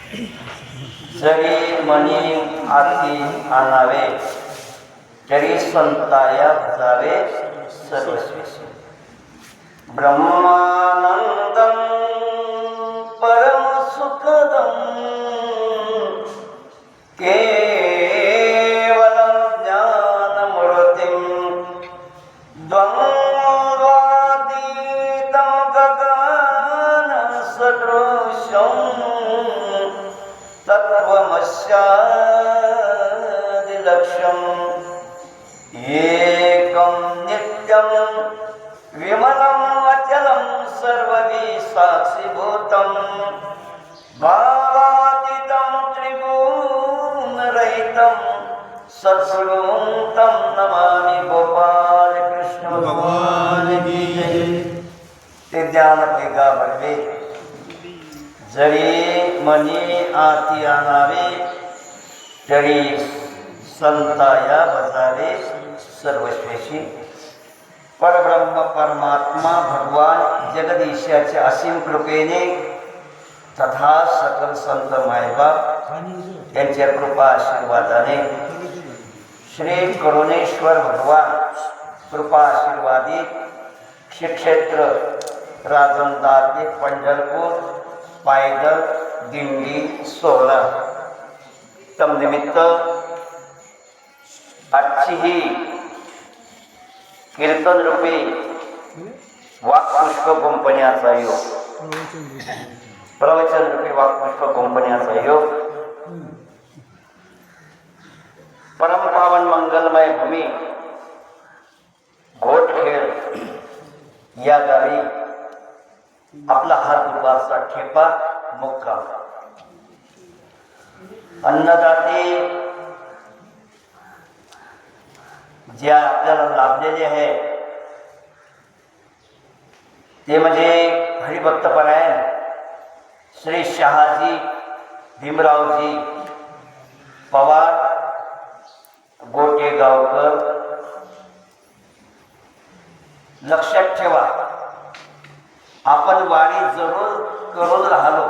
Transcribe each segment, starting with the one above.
जरी मनी आती आणावे तरी संताया भजावे सर्वस्वी ब्रह्मानंदं परम सुखदं केवलं ज्ञानमूर्तिं द्वन्द्वातीतं गगनसदृशं तत्त्वमस्यादिलक्ष्यम् एकं नित्यं विमलं अचलं सर्वविसाक्षिभूतं भावातीतं त्रिगुणरहितं सद्गुरुं तं नमामि गोपाल कृष्ण भगवान की जय। ते ज्ञान पैगा भरवे जरी मनी आती आणावे तरी संताया बजावे सर्वश्रेष्ठी परब्रह्म परमात्मा भगवान जगदीशाच्या असीम कृपेने तथा सकल संत मायबाप यांच्या कृपा आशीर्वादाने श्री करुणेश्वर भगवान कृपा आशीर्वादी श्री क्षेत्र राजंदा ते पंढरपूर पायदळ दिंडी सोहळा तम निमित्त आजची ही कीर्तन रूपी वाक्पुष्प कंपन्याचा योग प्रवचन रूपी वाक्पुष्प कंपन्याचा योग परम पावन मंगलमय भूमी घोटखेड या गावी आपला हा दुपारचा ठेपा मुक्काम अन्नदाते जे आपल्याला लाभलेले आहे ते म्हणजे हरिभक्तपरायण श्री शहाजी भीमरावजी पवार गोटेगावकर। लक्षात ठेवा, आपण वारी जरूर करून राहिलो,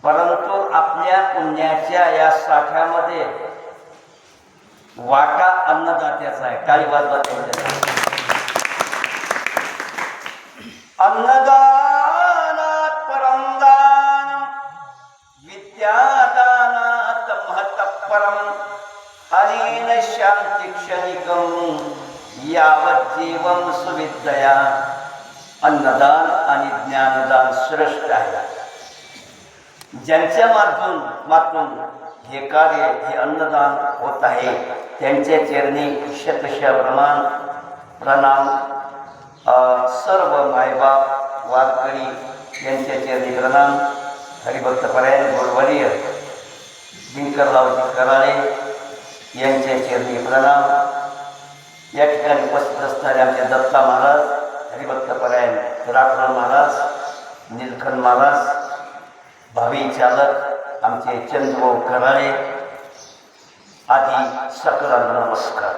परंतु आपल्या पुण्याच्या या साठ्यामध्ये वाटा अन्नदात्याचा आहे। काही वाजवा अन्नदानात परमदान विद्यादानात महतपरम अनेन शांती क्षणिकं यावत जीवन सुविद्या। अन्नदान आणि ज्ञानदान श्रेष्ठ आहे। ज्यांच्या मातून हे कार्य हे अन्नदान होत आहे त्यांच्या चरणी शतशः प्रणाम। सर्व मायबाप वारकरी यांच्या चरणी प्रणाम। हरिभक्तपरायण गुरुवर्य दिनकररावजी कराळे यांच्या चरणी प्रणाम। या ठिकाणी उपस्थित असणारे आमचे दत्ता महाराज, हरिभक्तपरायण राठोड महाराज, नीलकंठ महाराज, भावी चालक आमचे चंद्रभाऊ कराळे आदी सकलांना नमस्कार।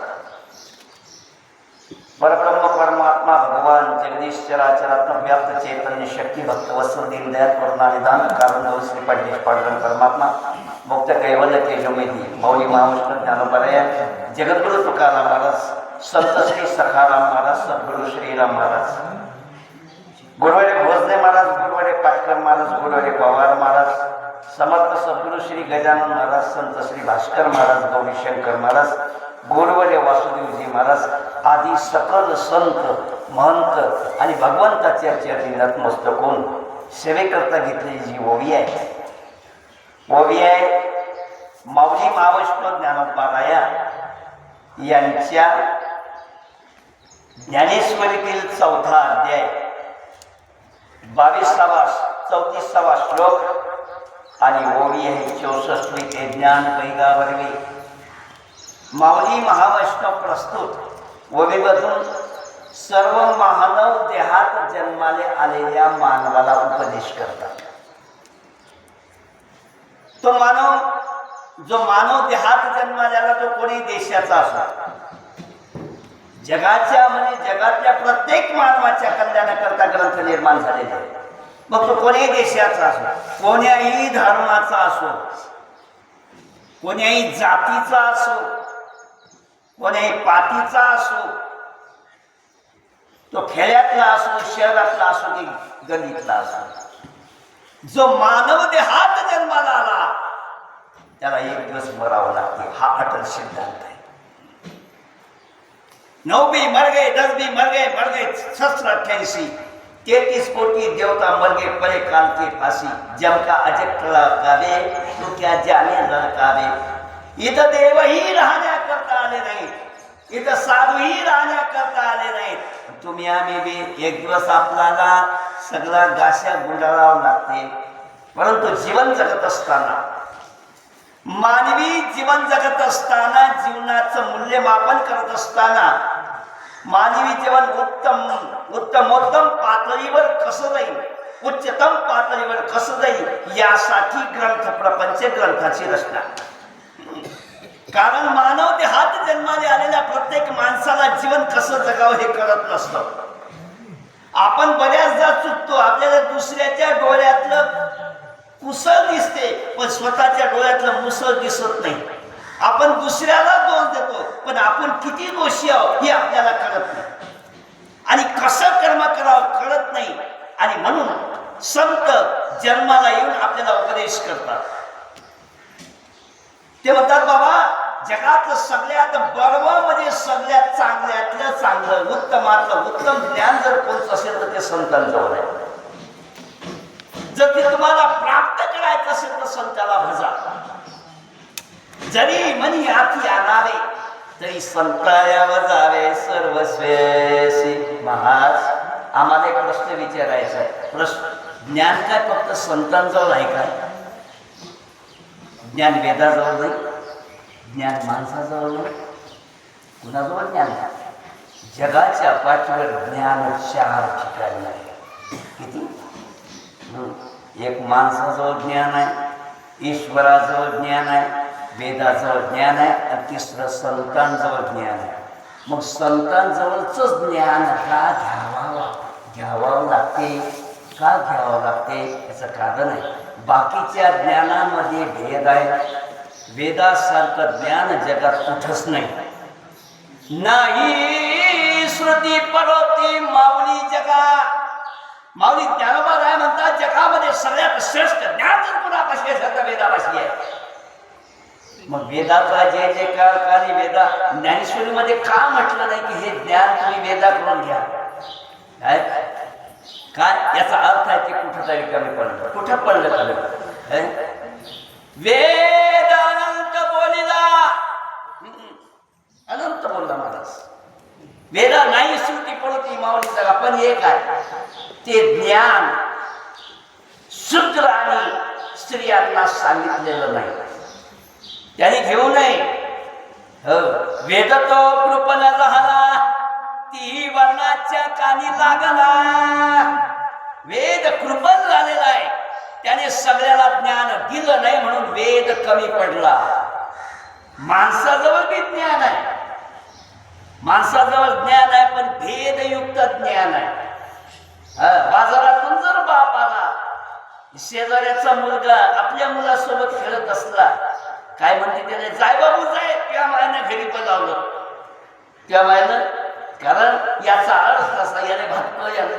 परब्रह्म परमात्मा भगवान जगदीश चराचरात्म व्याप्त चैतन्य शक्ती भक्त वत्सल दीनदयाल करुणानिधान कारण श्री पंडित पांडुरंग परमात्मा मुक्त कैवल्य तेजोमेधी मौली महाविष्णू ज्ञानोपरायण जगद्गुरु तुकाराम महाराज, संत श्री सखाराम महाराज, सद्गुरु श्रीराम महाराज, गुरुवारे भोजने महाराज, गुरुवारे पाटकर महाराज, गुरुवारे पवार महाराज, समर्थ सद्गुरु श्री गजानन महाराज, संत श्री भास्कर महाराज, गौरीशंकर महाराज, गुरुवारे वासुदेवजी महाराज आदी सकल संत महंत आणि भगवंताच्या चरणी नतमस्तक होऊन सेवेकरता घेतलेली जी ओवी आहे माऊली महावैष्णव ज्ञानोबाराया यांच्या ज्ञानेश्वरीतील 4था अध्याय 34वा श्लोक आणि ओवी आहे 64वी ते ज्ञान पैगा भरवे। माऊली महावैष्णव प्रस्तुत ओवीमधून सर्व मानव देहात जन्माले आलेल्या मानवाला उपदेश करतात। तो जो मानव देहात जन्माला तो कोणी देशाचा असो, जगातल्या प्रत्येक मानवाच्या कल्याणाकरता ग्रंथ निर्माण झालेले आहेत। मग तो कोण्याही देशाचा असो, कोण्याही धर्माचा असो, कोण्याही जातीचा असो, कोण्याही पातीचा असो, तो खेड्यातला असो, शहरातला असो की गल्लीतला असो, जो मानव देहात जन्माला आला त्याला एक दिवस मरावं लागते. हा अटल सिद्धांत आहे. 9 भी मर गए, 10 भी मर गए 688, 33 कोटि देवता मर गए परे काल के फांसी. जम का अजब कावे तो क्या जाने ललकावे. इथं देवही राहण्याकरता आले नाही, इथं साधूही राहण्याकरता आले नाहीत. तुम्ही आम्ही बी एक दिवस आपल्याला सगळा गाश्या गुंडाळावं लागते. परंतु जीवन जगत असताना, मानवी जीवन जगत असताना, जीवनाचं मूल्यमापन करत असताना, मानवी जीवन उत्तमोत्तम पातळीवर कसं जाईल, उच्चतम पातळीवर कसं जाईल, यासाठी ग्रंथ प्रपंच ग्रंथाची रचना. कारण मानव देहात जन्माला आलेल्या प्रत्येक माणसाला जीवन कसं जगावं हे कळत नसतं. आपण बऱ्याचदा चुकतो. आपल्याला दुसऱ्याच्या डोळ्यातलं कुसळ दिसते पण स्वतःच्या डोळ्यातलं मुसळ दिसत नाही. आपण दुसऱ्याला दोष देतो पण आपण किती दोषी आहोत हे आपल्याला कळत नाही आणि कसं कर्म करावं कळत नाही. आणि म्हणून संत जन्माला येऊन आपल्याला उपदेश करतात. ते म्हणतात, बाबा जगातलं सगळ्यात बरं म्हणजे सगळ्यात चांगल्यातलं चांगलं, उत्तमातलं उत्तम ज्ञान जर कोणतं असेल तर ते संतांजवळ आहे. जर ते तुम्हाला प्राप्त करायचं असेल तर संताला भजा. जरी मनी हाती आणावे तरी संताया जावे सर्वस्वेसी. महाराज आम्हाला एक प्रश्न विचारायचा आहे. ज्ञान काय फक्त संतांजवळ आहे काय? ज्ञान वेदाजवळ नाही, ज्ञान माणसाजवळ नाही, कुणाजवळ ज्ञान नाही. जगाच्या पाठीवर ज्ञान 4 ठिकाणी आहे. किती? एक माणसाजवळ ज्ञान आहे, ईश्वराजवळ ज्ञान आहे, वेदाजवळ ज्ञान आहे आणि तिसरं संतांजवळ ज्ञान आहे. मग संतांजवळच ज्ञान का घ्यावं लागते? का घ्यावं लागते याचं कारण आहे. बाकीच्या ज्ञानामध्ये भेद आहे. वेदासारखं ज्ञान जगात कुठंच नाही. नाही श्रुती परोती माऊली जगा. माऊली ज्ञानोबा राय म्हणतात, जगामध्ये सगळ्यात श्रेष्ठ ज्ञान जर कुणापाशी असेल तर वेदापाशी आहे. मग वेदाचा जय जयकार आणि वेदा ज्ञानेश्वरीमध्ये का म्हटलं नाही की हे ज्ञान तुम्ही वेदाकडून घ्या? काय याचा अर्थ आहे ते कुठं तरी कमी पडलं. कुठं पडलं कमी? वेद अनंत बोलिला, अनंत बोलला महाराज. वेदा नाही श्रुती पडती माऊली जगा. पण एक आहे ते ज्ञान शूद्र आणि स्त्रियांना सांगितलेलं नाही. त्याने घेऊ नये. वेद तो कृपण राहला ती वर्णाच्या कानी लागला. वेद कृपण झालेला आहे, त्याने सगळ्याला ज्ञान दिलं नाही म्हणून वेद कमी पडला. माणसाजवळ बी ज्ञान आहे, माणसाजवळ ज्ञान आहे पण भेदयुक्त ज्ञान आहे. बाजारातून जर बाप आला, शेजाऱ्याचा मुलगा आपल्या मुलासोबत खेळत असला, काय म्हणते त्याने, जाय बाबू जाय. त्या मायानं घरी बोलावलं, त्या मायानं. कारण याचा अर्थ असा, याने भागतो, याने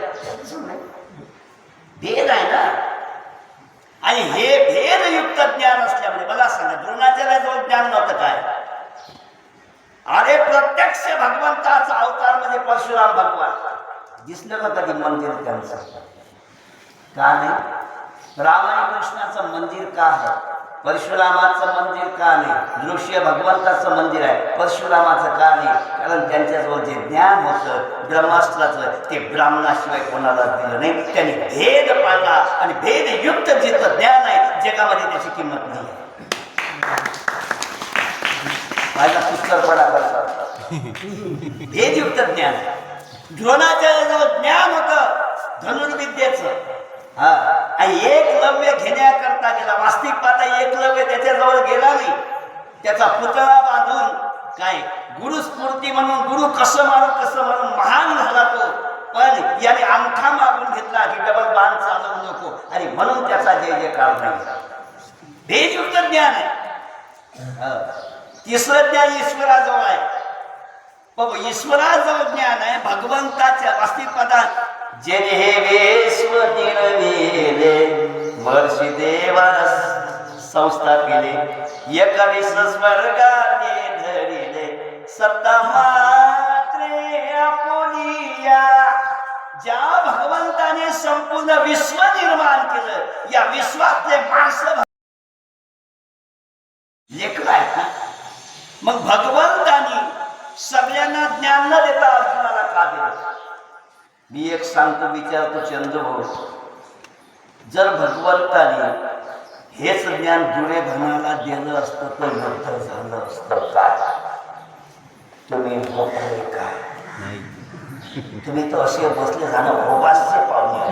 भेद आहे ना. आणि हे भेदयुक्त ज्ञान असल्यामुळे मला सांगा, द्रोणाचार्याजवळ ज्ञान नव्हतं काय? अरे प्रत्यक्ष भगवंताचा अवतार म्हणजे परशुराम भगवान दिसलं का कधी मंदिर त्यांचं? का नाही? राम आणि कृष्णाचं मंदिर का आहे? परशुरामाचं मंदिर का नाही? नृष्य भगवंताचं मंदिर आहे, परशुरामाचं का नाही? कारण त्यांच्याजवळ जे ज्ञान होतं ब्रह्मास्त्राचं ते ब्राह्मणाशिवाय कोणाला दिलं नाही. त्यांनी भेद पाळला आणि भेदयुक्त जिथं ज्ञान आहे जगामध्ये त्याची किंमत नाही. माझा पुष्कळपणा करतात. भेदयुक्त ज्ञान. द्रोणाचार्याजवळ ज्ञान होतं धनुर्विद्येचं. आणि एकलव्य घेण्याकरता गेला. वास्तविक पाहता एकलव्य त्याच्याजवळ गेला नाही. त्याचा पुतळा बांधून काय गुरुस्फूर्ती म्हणून, गुरु कसं मारू कसं म्हणून महान झाला तो. पण याने अंगठा मागून घेतला की डबल बाण चालवू नको, आणि म्हणून त्याचा जय जयकार नाही. भेदयुक्त ज्ञान आहे. तिसरं ज्ञान ईश्वराजवळ आहे. पण ईश्वराजवळ ज्ञान आहे भगवंताच्या अस्तित्वात. जेणे हे विश्व निर्मिले वर्षी देवास संस्थापिले, एकविस स्वर्गाने धरिले सत्ता मात्रे आपुलिया. ज्या भगवंताने संपूर्ण विश्व निर्माण केलं, या विश्वातले माणसं लेकर आहेत ना. मग भगवंतानी सगळ्यांना ज्ञान न देता अर्जुनाला का दिलं? मी एक सांगतो, विचारतो चंद्रभाऊ, जर भगवंताने हेच ज्ञान दुर्योधनाला दिलं असतं तर युद्ध झालं असतं काय? तुम्ही मोठे काय? तुम्ही तर असे बसले जाणं भोगासचे पाहुणे.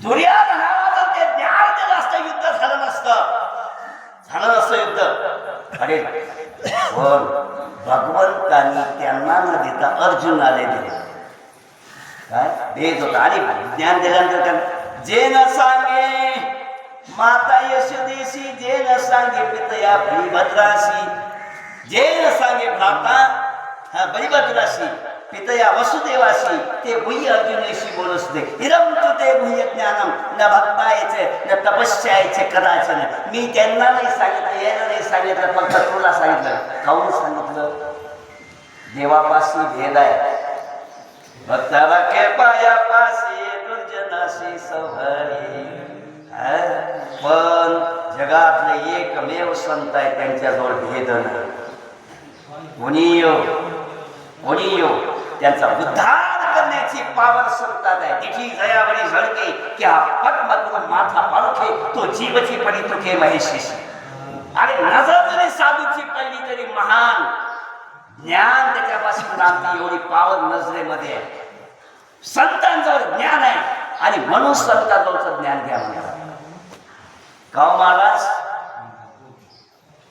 दुर्योधनाला जर ते ज्ञान दिलं असतं युद्ध झालं नसतं युद्ध. अरे पण भगवंतानी त्यांना न देता अर्जुनाला दिले. काय देत होता? आणि ज्ञान दिल्यानंतर जे न सांगे माता यशोदेशी, जे न सांगे पितया बलिभद्रासी, जे न सांगे भ्राता बलिभद्रासी, पितया वसुदेवासी, ते गुह्य अर्जुनेशी बोलस दे. इरम तू ते गुह्य ज्ञानम न भक्तायचे न तपस्यायचे कदाचन. मी त्यांना नाही सांगितलं, यायला नाही सांगितलं, फक्त तुला सांगितलं. काहून सांगितलं? देवापाशी भेद आहे. भक्ताला के पायापाशी दुर्जनाशी सौहरी. पण जगातले एकमेव संत आहे त्यांच्याजवळ भेद नाही. कोणी त्यांचा उद्धार करण्याची पावर संतात आहे. तिची जयावरी झळके की हा पद्मत्व माथा पालखे, तो जीवची पडी तुके महेशी. आणि नजर जरी साधूची पडली तरी महान ज्ञान त्याच्यापासून लागते, एवढी पावर नजरेमध्ये आहे. संतांजवळ ज्ञान आहे, आणि म्हणून संतांजवळचं ज्ञान घ्या म्हणा. गाव महाराज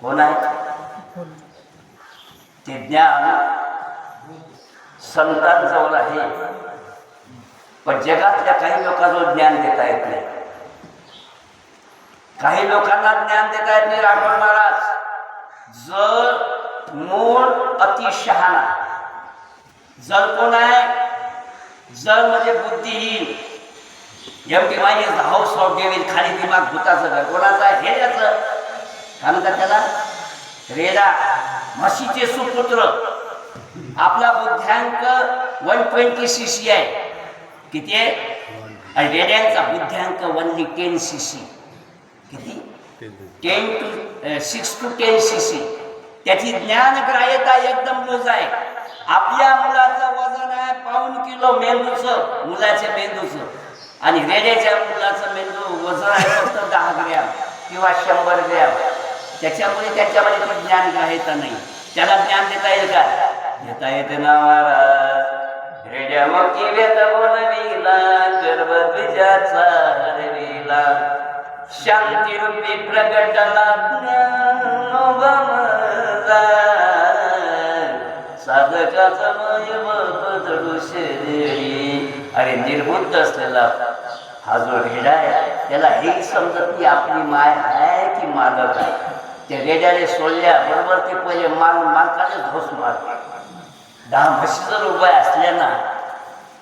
कोण आहे? ते ज्ञान संतांजवळ आहे, पण जगातल्या काही लोकांजवळ ज्ञान देता येत नाही. काही लोकांना ज्ञान देता येत नाही. राठोड महाराज, जर मूळ अतिशहाणा, जर कोण आहे, जर म्हणजे बुद्धिहीन, एवढी माझी हाऊस ऑफ डेविल, खाली दिमाग भूताचं घर. कोणाचं आहे? हेड्याचं. काय म्हणतात त्याला? रेडा, म्हशीचे सुपुत्र. आपला बुद्ध्यांक 120 cc आहे. किती आहे? आणि रेड्यांचा बुद्ध्यांक ओनली 10 cc. किती? 6 to 10 cc. त्याची ज्ञानग्राह्यता एकदम लूज आहे. आपल्या मुलाचं वजन आहे 1.5 किलो मेंदूचं, मुलाच्या मेंदूचं, आणि रेड्याच्या मुलाचं मेंदू वजन आहे फक्त 10 ग्रॅम किंवा 100 ग्रॅम. त्याच्यामुळे त्याच्यामध्ये ज्ञानग्राह्यता नाही. त्याला ज्ञान देता येईल का? देता येते ना महाराज. रेड्या मग वेद बोलविला, गर्भ द्विजाचा हरविला, शांती रूपी प्रगटला ज्ञानोगम साधकाचा बदलू शरीरी. अरे निर्बुद्ध असलेला हा जो रेडा आहे, त्याला हेही समजत की आपली माय आहे की मालक आहे. ते रेड्याने सोडल्या बरोबर ते पहिले मालकाने घोस मारते. 10 म्हशी जर उभ्या असल्या ना,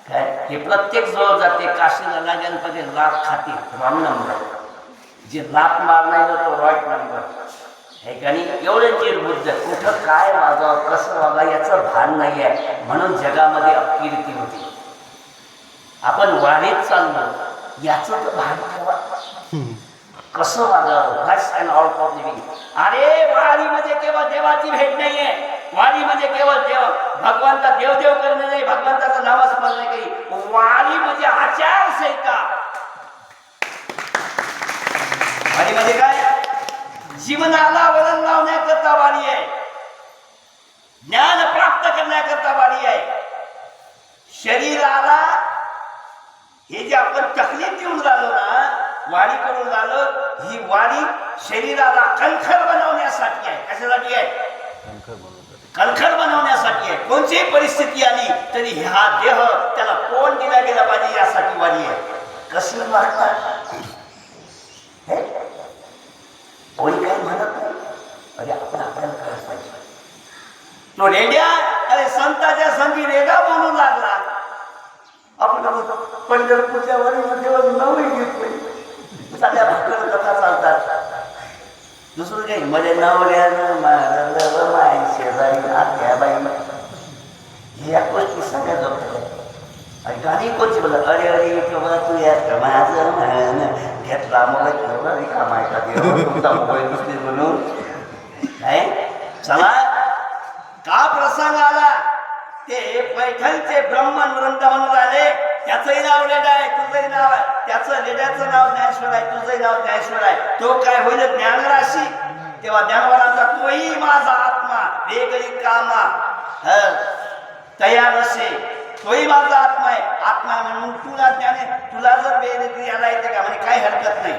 काय हे प्रत्येक जवळ जाते. काशीला लागल्यानंतर लाभ खाते, रॉंग नंबर. जे लाभ मारणार तो रॉईट नंबर हे का नाही. एवढे निर्बुद्ध, कुठं काय वागावं, कसं वागावं याचं भान नाही आहे. म्हणून जगामध्ये अपकीर्ती होती. आपण वाढीत चाललो, याचं तर भान ठेवा. कसं वागावं, that's an all for living. अरे वारीमध्ये केवळ देवाची भेट नाहीये. वारीमध्ये केवळ भगवंता देवदेव करणे नाही, भगवंताचं नामस्मरण नाही. वारी म्हणजे आचारसंहिता. वारीमध्ये काय? जीवनाला वळण लावण्याकरता वारी आहे. ज्ञान प्राप्त करण्याकरता वारी आहे. शरीराला हे जे आपण तकलीफ देऊन राहिलो ना, वारी करून राहिलो, ही वारी शरीराला कणखर बनवण्यासाठी आहे. कशासाठी आहे? कणखर बनवण्यासाठी आहे. कोणतीही परिस्थिती आली तरी हा देह त्याला कोण दिला गेला पाहिजे यासाठी वाली आहे. कसं वाटतात कोणी काही म्हणत नाही. अरे आपण आपल्याला कळत पाहिजे. तो रेड्या अरे संताच्या संधी रेगा बोलू लागला. आपण पंढरपूरच्या वारीमध्ये नवही घेतोय. सगळ्या भाकर कथा चालतात. दुसरं काही मध्ये नवऱ्यानं मारलं माय शेजारी आत्या बाई ह्या गोष्टी सगळ्या जपतात. आणि गाणी कोणची बोला अरे अरे किंवा तू या माझं म्हण घेतला मोबाईल रिकामा आहे का तुमचा मोबाईल दुसरी म्हणून काय चला का प्रसंग आला. ते पैठणचे ब्राह्मण वृंदावन आले. त्याचंही नाव लेडा आहे, तुझंही नाव आहे. त्याचं लेड्याचं नाव ज्ञानेश्वर आहे, तुझंही नाव ज्ञानेश्वर आहे. तो काय होईल ज्ञानराशी. तेव्हा ज्ञानवराचा तोही माझा आत्मा वेगळी कामा तयार असे. तोही माझा आत्मा आहे. आत्मा म्हणून तुला ज्ञाने तुला जर वेद यायला येते का म्हणजे काही हरकत नाही.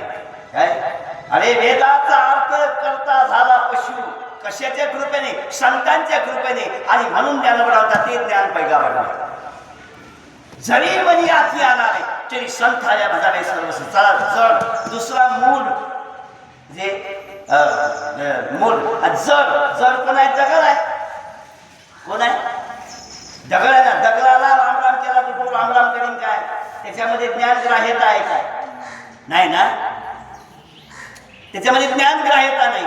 काय अरे वेदाचा अर्थ करता झाला पशु. कशाच्या कृपेने संतांच्या कृपेने. आणि म्हणून ज्ञानवराचा ते ज्ञान पैगावर जरी मनी आती आला नाही तरी संथाया भजावे सर्वस्व. चला जड दुसरा मूळ जे मूळ जड जड कोण आहे. दगड आहे. कोण आहे. दगड आहे ना. दगडाला राम राम केला तो राम राम करीन काय. त्याच्यामध्ये ज्ञान ग्राह्यता आहे काय. नाही ना. त्याच्यामध्ये ज्ञान ग्राह्यता नाही.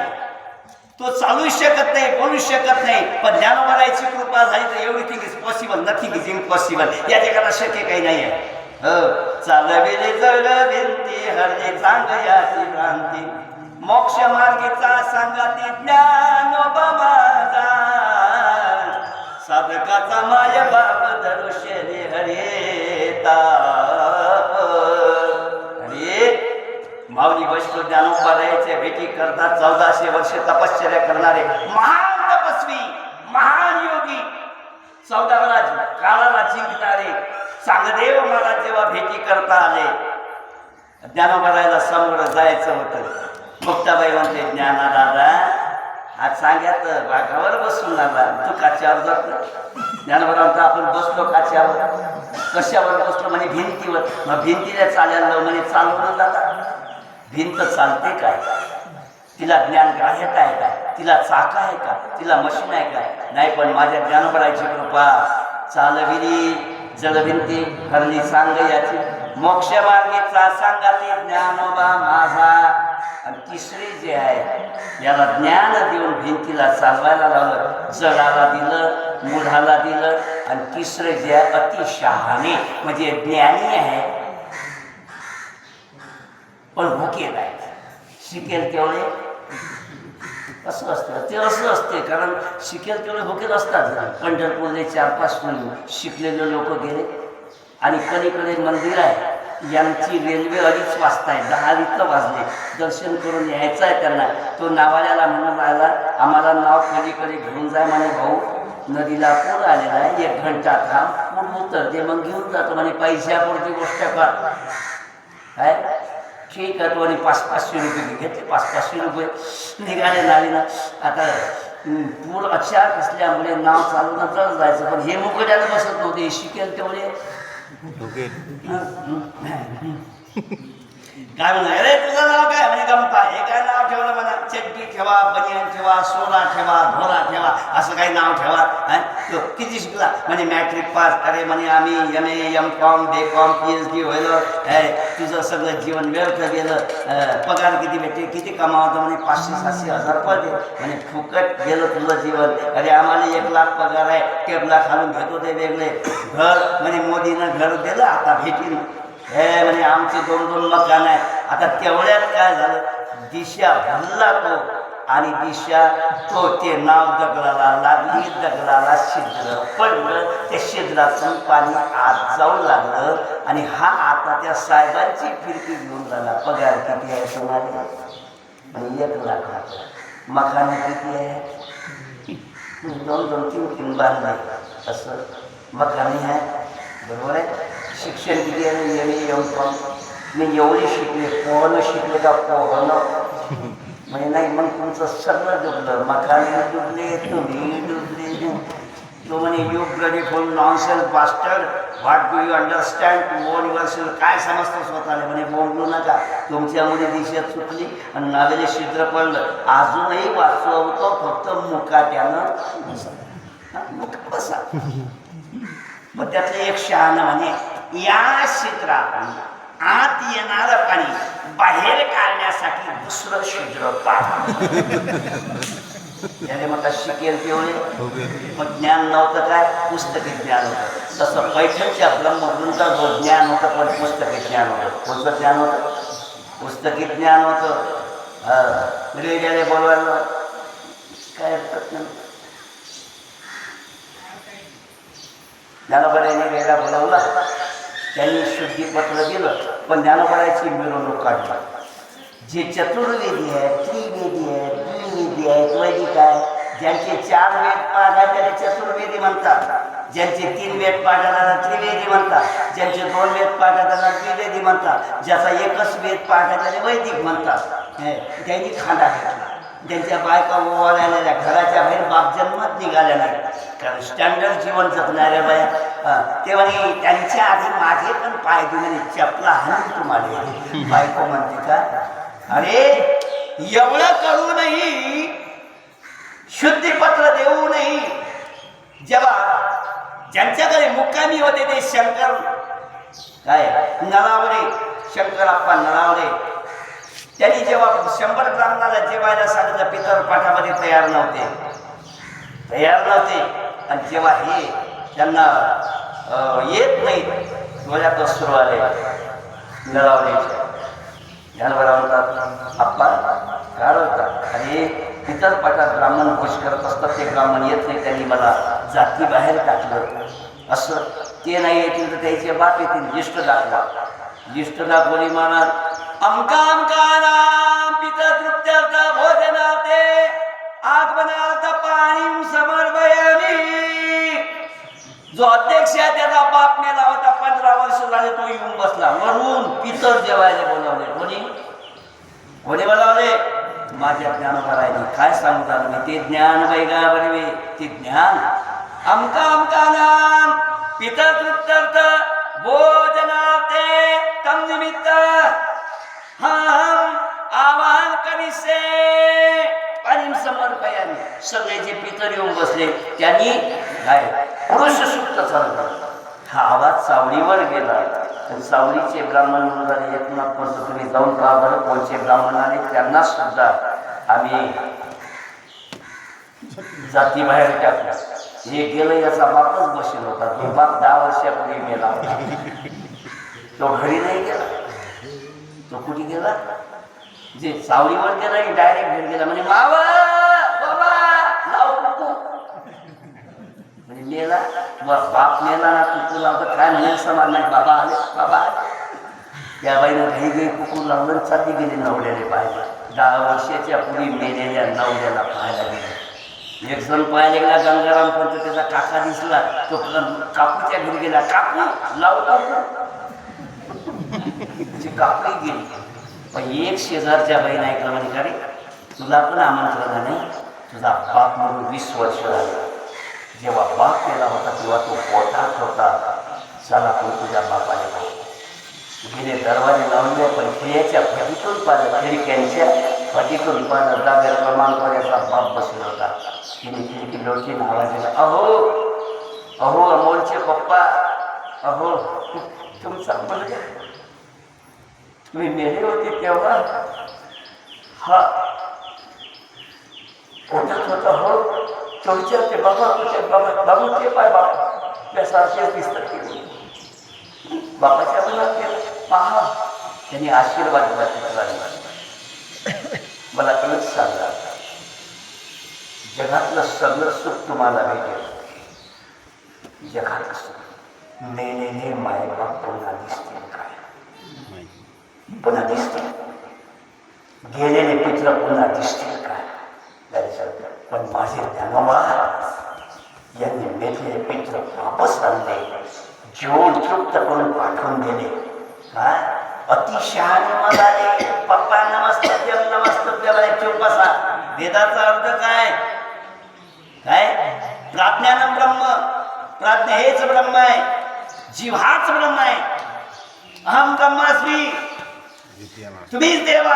तो चालू शकत नाही, बोलू शकत नाही. पण ज्ञानोबरायची कृपा झाली तर everything is possible, nothing is impossible. या जगाला शक्य काही नाही आहे. चालविले जड भिंती हरणे सांग याची भ्रांती. मोक्ष मार्गीचा सांगाती ज्ञानोबा माझा. साधकाचा माय बाप दरुशे हरेता. माऊली वैष्णव ज्ञानोबारायाच्या भेटी करतात. 1400 वर्ष तपश्चर्या करणारे महान तपस्वी महान योगी 14 काळाला जिंकणारे चांगदेव मला जेव्हा भेटी करता आले. ज्ञानोबारायाला समोर जायचं होतं. मुक्ताबाई म्हणते ज्ञाना दादा आज सांगत वाघावर बसून आला तू काच्यावर जात. ज्ञानोबा म्हणतो आपण बसलो काच्यावर. कशावर बसलो म्हणे भिंतीवर. मग भिंतीला चालायला म्हणे चालवलं दादा. भिंत चालते काय. तिला ज्ञान ग्राह्यता आहे काय. तिला चाका आहे का. तिला मशीन आहे काय. नाही. पण माझ्या ज्ञानोबरायची कृपा चालविली जडभिंती हरली सांग याची. मोक्ष मार्गीचा सांगाती ज्ञानोबा माझा. आणि तिसरी जे आहे याला ज्ञान देऊन भिंतीला चालवायला लावलं. जडाला दिलं, मूढाला दिलं. आणि तिसरे जे आहे अतिशहाणे म्हणजे ज्ञानी आहे पण भुकेल आहे. शिकेल तेवढे असं असतं. ते असं असते कारण शिकेल तेवढे भुकेल असतात. पंढरपूरले 4-5 शिकलेले लोक गेले. आणि कधीकडे मंदिर आहे. यांची रेल्वे 2:30 वाजता आहे. 10 वाजले. दर्शन करून यायचं आहे त्यांना. तो नावाल्याला म्हणून राहिला आम्हाला नाव कधीकडे घेऊन जाय म्हणे. भाऊ नदीला पूर आलेला आहे. 1 घंटा थांब पूर उतर दे मग घेऊन जातो म्हणे. पैशापुरती गोष्ट कर काय. ठीक आहे. तो आणि 500-500 रुपये घेतले. 500-500 रुपये निघाले नालीनं. आता पूर अचानक असल्यामुळे नाव चालवणं जड जायचं. पण हे मुकड्याला बसत नव्हते. शिकेल तेवढे काय म्हणा अरे तुझं नाव काय म्हणे गमता. हे काय नाव ठेवलं म्हणा. चड्डी ठेवा, बनियान ठेवा, सोना ठेवा, धोरा ठेवा, असं काही नाव ठेवा. तो किती शिकला म्हणे मॅट्रिक पास. अरे म्हणे आम्ही MA M.Com B.Com PhD व्हायलो. तुझं सगळं जीवन व्यर्थ गेलं. पगार किती भेटते किती कमावतो म्हणे 500-700 हजार रुपये दे म्हणे. फुकट गेलं तुझं जीवन. अरे आम्हाला 1 लाख पगार आहे. टेबला खालून घेतो ते वेगळे. घर म्हणे मोदीनं घर दिलं आता भेटीन. हे म्हणे आमचे 2-2 मकान आहे. आता तेवढ्यात काय झालं दिशा भरला तो. आणि दिशा तो ते नाव दगडाला लागली. दगडाला छिद्र पडलं. त्या छिद्रातून पाणी आत जाऊ लागलं. आणि हा आता त्या साहेबांची फिरकी घेऊन झाला. पगार किती आहे तुम्हाला. आणि 1 लाख. मकान किती आहे 2-3 बांधले असं मकानी आहे. बरोबर आहे. शिक्षण किती आहे MA M.Com. मी एवढी शिकले. पोहणं शिकले का पोहणं म्हणजे नाही. मग तुमचं सगळं डुबलं. मकाने डुबले तुम्ही डुबले. तो म्हणे you bloody fool nonsense bastard what do you understand more yourself काय समजतो स्वतःला म्हणे बोंबलू नका तुमच्यामुळे दिशा चुकली आणि नावेले छिद्र पडलं अजूनही वाचवतो फक्त मुकाट्यानं मुका बसा मग त्यातलं एक शहाणं म्हणे या छिद्रातून आत येणारं पाणी बाहेर काढण्यासाठी दुसरं छिद्र पाड याने मग शिकेल तेवढे मग ज्ञान नव्हतं काय पुस्तकी ज्ञान होतं तसं पैठणच्या ब्रह्मग्रंथा जो ज्ञान होतं पण पुस्तकी ज्ञान होतं कोणतं ज्ञान होतं पुस्तकी ज्ञान होतं रेड्याने बोलवायला काय हरकत नाही ज्ञानोबाने रेडा बोलावला त्यांनी शुद्धीपत्र दिलं पण ज्ञानोबाची मिरवणूक काढली जे चतुर्वेदी आहेत त्रिवेदी आहेत द्विवेदी आहेत वैदिक आहे ज्यांचे 4 वेद पाठ आहेत त्याला चतुर्वेदी म्हणतात ज्यांचे 3 वेद पाठ आहे त्याला त्रिवेदी म्हणतात ज्यांचे 2 वेद पाठ आहे त्याला द्विवेदी म्हणतात ज्याचा एकच वेद पाठ आहे त्याला वैदिक म्हणतात त्यांनी खांदा घेतला त्यांच्या बायका ओवाळल्या घराच्या बाहेर बाप जन्मात निघाल्या नाही कारण स्टँडर्ड जीवन जगणाऱ्या बाया तेव्हा त्यांच्या आधी माझे पण पाय दिले चपला हाणून तुम्हाला बायको म्हणते का अरे एवढं करूनही शुद्धीपत्र देऊनही जेव्हा ज्यांच्याकडे मुक्कामी होते ते शंकर काय नलावडे शंकरप्पा नलावडे त्यांनी जेव्हा 100 ब्राह्मणाला जेवायला सांगितलं पितर पाठामध्ये तयार नव्हते आणि जेव्हा हे त्यांना येत नाही डोळ्यात सुरू आले नलावडेचे ज्ञानोबा म्हणतात आप्पा काय होतात आणि पितर पाठात ब्राह्मण भोज करत असतात ते ब्राह्मण येत नाही त्यांनी मला जाती बाहेर टाकलं असं ते नाही येतील तर त्याचे बाप येतील लिस्ट दाखवली म्हणत अमका नाम पितर तृप्त्यर्थ भोजनाते आगमनार्थ पाणी समर्पयामी जो अध्यक्ष आहे त्याचा बाप मेला होता 15 वर्ष झाले तो येऊन बसला वरून पितर जेवायला बोलावले कोणी बोलावले माझ्या ज्ञानोबारायने काय सांगू झालं मी ते ज्ञान वैगा बरे ते ज्ञान अमका नाम पितर तृप्त्यर्थ भोजनाते कम निमित्त हम आवाहन करीसे पाणी समर्पयाने सगळे जे पितर येऊन बसले त्यांनी काय पुरुष सुक्त चालू हा आवाज सावळीवर गेला सावळीचे ब्राह्मण म्हणून एकनाथ म्हणतो तुम्ही जाऊन पहा बरं कोणचे ब्राह्मण आले त्यांना सुद्धा आम्ही जाती बाहेर टाकल्या हे गेलं याचा बापच बसेल होता तो बाप 10 वर्षापूर्वी मेला होता तो घरी नाही गेला तो कुठे गेला जे सावळीवर गेला डायरेक्ट घरी गेला म्हणजे मावा बाबा लाव कुकू म्हणजे मेला बाप मेला ना कुकू लावतं काय म्हणायला समान नाही बाबा आले त्या बाईनं घरी कुकू लावलं चालली गेली नवऱ्याने पाहायला 10 वर्षाच्या पूर्वी मेलेल्या नवऱ्याला पाहायला गेले एक जण पाहायला गेला गंगाराम पण त्याचा काका दिसला तो काकूच्या घरी गेला काकू लाव काकू गेली पण एक शेजारच्या बाईनं ऐकलं म्हणजे का रे तुला पण आमंत्रण नाही तुझा बाप म्हणून 20 वर्ष झालं जेव्हा बाप केला होता तेव्हा तो पोटात होता चला पण तुझ्या बापाने गेले दरवाजे लावले पण खिळ्याच्या फटीतून पाहिलं खिडक्यांच्या फटीतून पाहिलं डाव्या क्रमांकावर याचा बाप बसला होता तिने खिडकी लोटीन आवाज दिला अहो अमोलचे पप्पा अहो तुमचा मुलगा तुम्ही मेले होते तेव्हा हा पोटात होता हो तो विचारते बाबू ते पाय बाबा त्यासारखेच दिसतात की बापाच्या मुलात पहा त्यांनी आशीर्वाद मला तुम्हीच सांगा जगातलं सगळं सुख तुम्हाला भेटेल जगात सुख मेलेले मायबाप पुन्हा दिसतील काय पुन्हा दिसतील गेलेले पित्र पुन्हा दिसतील काय पण माझे ज्ञानोबा यांनी मेलेले पित्र वापस आणले जीवन तृप्त करून पाठवून दिले काय अतिशहाणे मनाने पप्पा नमस्तभ्यम चुप बसा वेदाचा अर्थ काय काय प्राज्ञानम ब्रह्म, प्राज्ञा हेच ब्रह्म आहे, जीव हाच ब्रह्म आहे. अहम ब्रह्मास्मी, तुम्हीच देवा.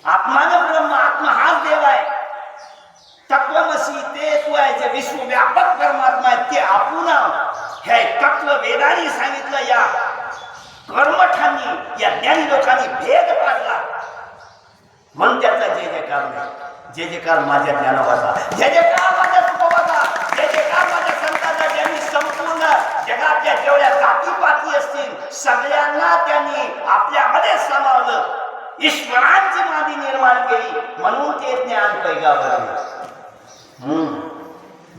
आत्मान ब्रह्म, आत्मा हाच देव आहे. तत्वमसी ते तू आहे, जे विश्वव्यापक परमात्मा आहे ते आपण हे तत्व वेदांनी सांगितलं. या कर्मठांनी, या ज्ञानी लोकांनी भेद पाडला म्हणून त्याचा जय जयकार नाही. जय जयकार माझ्या ज्ञानोबाचा, जय जयकार माझ्या तुकोबाचा, जय जयकार माझ्या संतांचा, ज्यांनी संपूर्ण जगातल्या जेवढ्या जातीपाती असतील सगळ्यांना त्यांनी आपल्यामध्ये सामावलं, ईश्वरांची मादी निर्माण केली म्हणून ते ज्ञान पैगावर.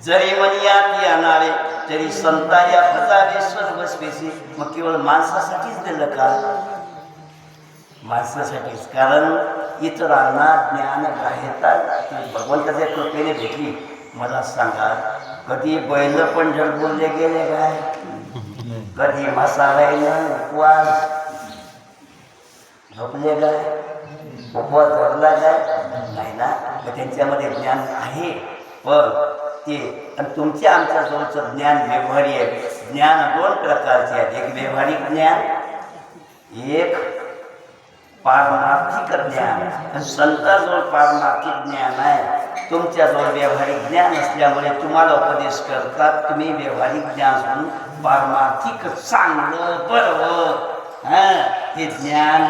जरी मनियात येणारे तरी संता या हजारे सर्वस्पेशी. मग केवळ माणसासाठीच दिलं का? माणसासाठीच. कारण इतरांना ज्ञान ग्राह्यता भगवंताच्या कृपेने भेटली. मला सांगा, कधी बैल पंढर बोलले गेले काय? कधी मसाल्यानं उपवास झोपले काय? उपवास धरला काय? नाही ना. त्यांच्यामध्ये ज्ञान आहे. पण ते आणि तुमच्या आमच्या जवळचं ज्ञान व्यवहारी आहे. ज्ञान दोन प्रकारचे आहेत, एक व्यवहारिक ज्ञान, एक पारमार्थिक ज्ञान. आणि संतांजवळ पारमार्थिक ज्ञान आहे, तुमच्याजवळ व्यवहारिक ज्ञान असल्यामुळे तुम्हाला उपदेश करतात. तुम्ही व्यवहारिक ज्ञान सोडून पारमार्थिक चांगलं बरोबर हे ज्ञान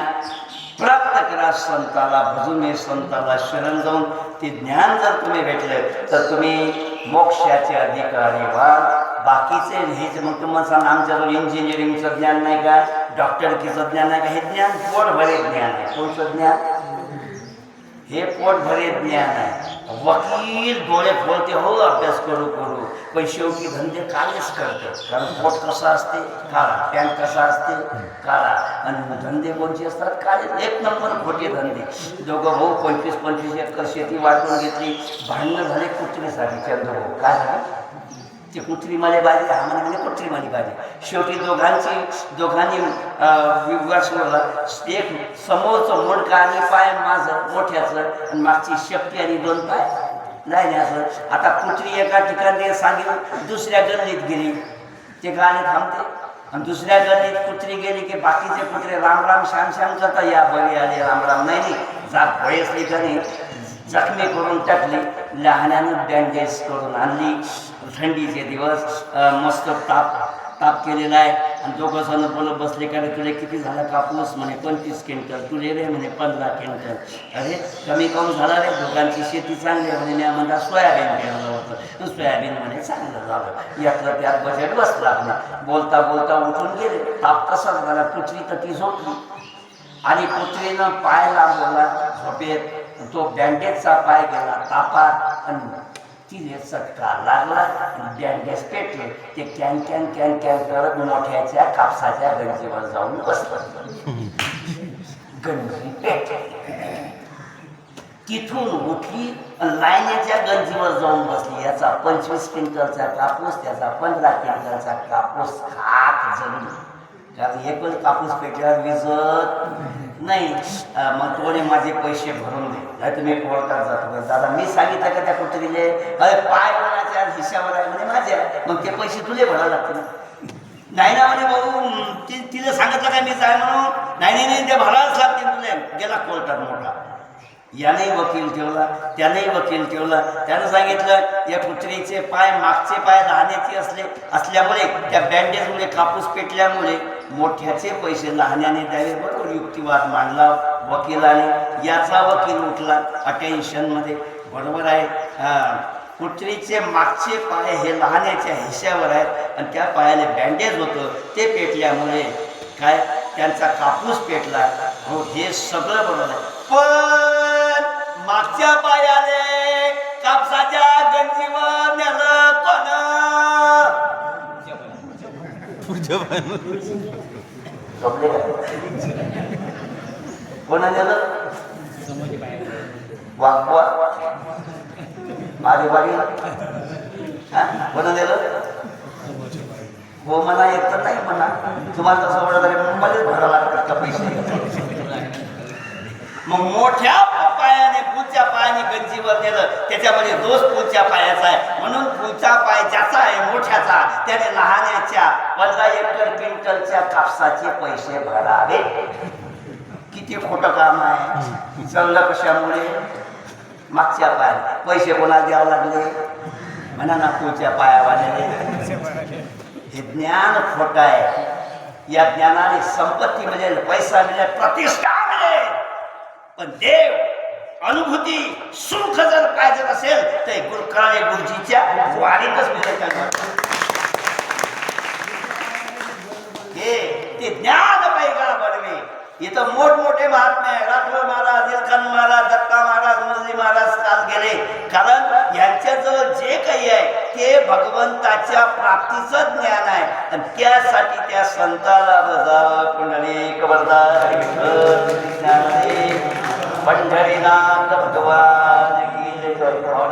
प्राप्त करा. संताला भजून, संताला शरण जाऊन ते ज्ञान जर तुम्ही भेटलं तर तुम्ही मोक्षाचे अधिकारी व्हाल. बाकीचे हेच मग तुम्हाला सांग, आमच्याजवळ इंजिनिअरिंगचं ज्ञान नाही का, डॉक्टरकीचं ज्ञान नाही का? हे ज्ञान पोटभरे ज्ञान आहे. कोणतं ज्ञान? हे पोटभरे ज्ञान आहे. वकील डोळे फोडते, हो अभ्यास करू करू, पण शेवटी धंदे काळेच करतात. कारण पोट कसा असते काळा, पॅन्ट कसा असते काळा, आणि धंदे कोणते असतात काळे. एक नंबर खोटे धंदे. दोघं भाऊ 25-25 एकर शेती वाटून घेतली, भांडणं झाले कुत्रीसाठी. चंद्रभाऊ काय झालं? ते कुत्री माले बाजी, हा म्हणे कुत्री माली बाजी. शेवटी दोघांनी विवाद सुरला. एक समोरचं मुंडका आणि पाय माझं मोठ्याचं, आणि मागची शेपटी आणि 2 पाय लायण्याचं. आता कुत्री एका ठिकाणी सांगितलं, दुसऱ्या गल्लीत गेली. ते गाणे थांबते आणि दुसऱ्या गल्लीत कुत्री गेली की बाकीचे कुत्रे राम राम श्याम श्याम करता, या बळी आले राम राम. नाही जात भय असली का नाही, जखमी करून टाकली, लहान्यानं बँडेज करून आणली. थंडीचे दिवस, मस्त ताप केलेला आहे. आणि दोघं जण बोलत बसले का, तुला किती झाला कापूस? म्हणे 25 क्विंटल. तुले रे म्हणे 15 क्विंटल. अरे कमी कमी झाला रे, दोघांची शेती चांगली आहे. म्हणे मला सोयाबीन केलं होतं, सोयाबीन म्हणे चांगलं झालं. यातलं त्यात बजेट बसला. बोलता बोलता उठून गेले. ताप कसाच झाला, कुत्री तर ती झोपली, आणि कुत्रीनं पाय लांबवला झोपेत. तो बँडेजचा पाय गेला तापात, आणि तिने चटका लागला, बँडेज पेटले. ते कॅन कॅन कॅन कॅन करत मोठ्याच्या कापसाच्या गंजीवर जाऊन बसलं. गंजी पेटली. तिथून उठली, लाईनीच्या गंजीवर जाऊन बसली. याचा 25 क्विंटलचा कापूस, त्याचा 15 क्विंटलचा कापूस खात जळून. कारण एकच कापूस पेटल्यावर विजत नाही. मग तोने माझे पैसे भरून दे, नाही तुम्ही कोर्टात जातो. दादा मी सांगितलं का त्या कुत्रीले, अरे पाय कोणाच्या हिश्यावर आहे म्हणे माझ्या, मग ते पैसे तुले भरावे लागतील. नाही ना म्हणे भाऊ, तिला सांगितलं काय मी जाय म्हणून? नाही ते भरावंच लागतील तुले. गेला कोर्टात मोठा. यानेही वकील ठेवला, त्यानेही वकील ठेवला. त्यानं सांगितलं या कुत्रीचे पाय, मागचे पाय लहान्याचे असल्यामुळे, त्या बँडेजमुळे, कापूस पेटल्यामुळे मोठ्याचे पैसे लहान्याने द्यावे. बरोबर युक्तिवाद मांडला वकिलाने. याचा वकील उठला अटेन्शनमध्ये. बरोबर आहे, कुत्रीचे मागचे पाय हे लहान्याच्या हिश्यावर आहेत, आणि त्या पायाला बँडेज होतं, ते पेटल्यामुळे काय त्यांचा कापूस पेटला. हो, हे सगळं बरोबर आहे. पण मागच्या पायाने कापसाच्या गंजीवर नेलं कोण? कोणा नेलं? वाघबुवा मारेवाडी. कोणा नेलं? हो म्हणा, येत तर नाही म्हणा. तुम्हाला तसं ओढा तरी मलाच भरावं लागतात का पैसे? मग मोठ्या पायाने पुढच्या पायाने गंजीवर नेलं त्याच्यामध्ये दोष पुढच्या पायाचा आहे. म्हणून पुढचा पाय ज्याचा आहे मोठ्याचा त्याने लहानाच्या 15 एकर क्विंटलच्या कापसाचे पैसे भरावे. किती खोटं काम आहे. चाललं कशामुळे? मागच्या पायाने पैसे कोणाला द्यावं लागले? म्हणा ना पुढच्या पायावाले. हे ज्ञान खोट आहे. या ज्ञानाने संपत्ती मिळेल, पैसा मिळेल, प्रतिष्ठा मिळेल, पण देव अनुभूती सुख जर पाहिजे असेल तर गुरुकाळे गुरुजीच्या वारीतच मिळेल. हे ते ज्ञान पैगा बनवे. इथं मोठमोठे महात्मे राठोड महाराज, दिलखन महाराज, दत्ता महाराज, मुरली महाराज काल गेले. कारण यांच्याजवळ जे काही आहे ते भगवंताच्या प्राप्तीचं ज्ञान आहे आणि त्यासाठी त्या संताला बजाव कुंडलिक वरदान पंढरीनाथ भगवान की जय.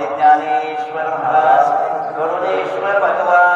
ज्ञानेश्वर महाराज, करुणेश्वर भगवान